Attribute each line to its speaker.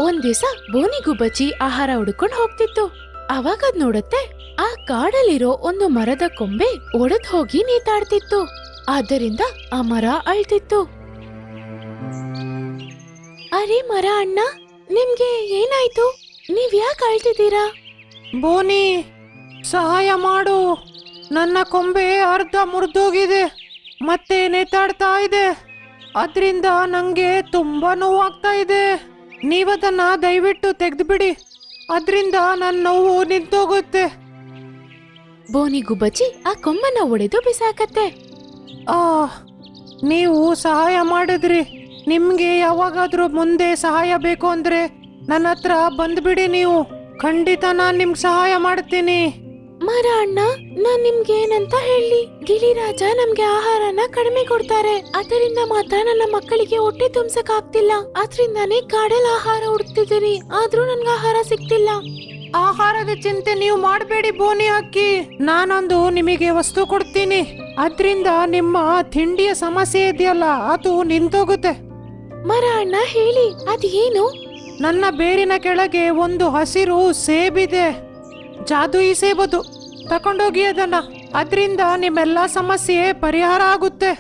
Speaker 1: ಒಂದ್ ದಿವಸ ಬೋನಿ ಗುಬ್ಬಚ್ಚಿ ಆಹಾರ ಹುಡ್ಕೊಂಡ್ ಹೋಗ್ತಿತ್ತು. ಅವಾಗ ಅದ್ ನೋಡತ್ತೆ, ಆ ಕಾಡಲ್ಲಿರೋ ಒಂದು ಮರದ ಕೊಂಬೆ ಒಡೆದ್ ಹೋಗಿ ನೇತಾಡ್ತಿತ್ತು. ಆದ್ದರಿಂದ ಆ ಮರ ಅಳ್ತಿತ್ತು. ಅರೆ ಮರ ಅಣ್ಣ, ನಿಮ್ಗೆ ಏನಾಯ್ತು? ನೀವ್ ಯಾಕೆ ಅಳ್ತಿದ್ದೀರಾ?
Speaker 2: ಬೋನಿ, ಸಹಾಯ ಮಾಡು. ನನ್ನ ಕೊಂಬೆ ಅರ್ಧ ಮುರಿದೋಗಿದೆ ಮತ್ತೆ ನೇತಾಡ್ತಾ ಇದೆ. ಅದ್ರಿಂದ ನಂಗೆ ತುಂಬಾ ನೋವಾಗ್ತಾ ಇದೆ. ನೀವದನ್ನ ದಯವಿಟ್ಟು ತೆಗೆದುಬಿಡಿ. ಅದ್ರಿಂದ ನನ್ನ ನೋವು ನಿಂತೋಗುತ್ತೆ.
Speaker 1: ಬೋನಿ ಗುಬ್ಬಚ್ಚಿ ಆ ಕೊಂಬನ್ನ ಒಡೆದು ಬಿಸಾಕತ್ತೆ.
Speaker 2: ನೀವು ಸಹಾಯ ಮಾಡಿದ್ರಿ. ನಿಮ್ಗೆ ಯಾವಾಗಾದ್ರೂ ಮುಂದೆ ಸಹಾಯ ಬೇಕು ಅಂದ್ರೆ ನನ್ನ ಹತ್ರ ಬಂದ್ಬಿಡಿ. ನೀವು ಖಂಡಿತ ನಾನ್ ನಿಮ್ಗೆ ಸಹಾಯ ಮಾಡ್ತೀನಿ.
Speaker 1: ಮರ ಅಣ್ಣ, ನಾನ್ ನಿಮ್ಗೆ ಏನಂತ ಹೇಳಿ? ಗಿಳಿರಾಜ ನಮ್ಗೆ ಆಹಾರನ ಕಡಿಮೆ ಕೊಡ್ತಾರೆ. ಅದರಿಂದ ಮಾತ್ರ ನನ್ನ ಮಕ್ಕಳಿಗೆ ಹೊಟ್ಟೆ ತುಂಬಸಕ್ ಆಗ್ತಿಲ್ಲ. ಅದ್ರಿಂದಾನೇ ಕಾಡಲ್ಲಿ ಆಹಾರ ಹುಡುಕ್ತಿದ್ದೀನಿ, ಆದ್ರೂ ನನ್ಗೆ ಆಹಾರ ಸಿಗ್ತಿಲ್ಲ.
Speaker 2: ಆಹಾರದ ಚಿಂತೆ ನೀವು ಮಾಡಬೇಡಿ ಬೋನಿ ಹಕ್ಕಿ. ನಾನೊಂದು ನಿಮಗೆ ವಸ್ತು ಕೊಡ್ತೀನಿ. ಅದ್ರಿಂದ ನಿಮ್ಮ ತಿಂಡಿಯ ಸಮಸ್ಯೆ ಇದೆಯಲ್ಲ, ಅದು ನಿಂತೋಗುತ್ತೆ.
Speaker 1: ಮರ ಅಣ್ಣ, ಹೇಳಿ, ಅದೇನು?
Speaker 2: ನನ್ನ ಬೇರಿನ ಕೆಳಗೆ ಒಂದು ಹಸಿರು ಸೇಬಿದೆ. ಜಾದೂಯಿ ಸೇಬದು. ತಕೊಂಡೋಗಿ ಅದನ್ನ. ಅದ್ರಿಂದ ನಿಮ್ಮೆಲ್ಲಾ ಸಮಸ್ಯೆ ಪರಿಹಾರ ಆಗುತ್ತೆ.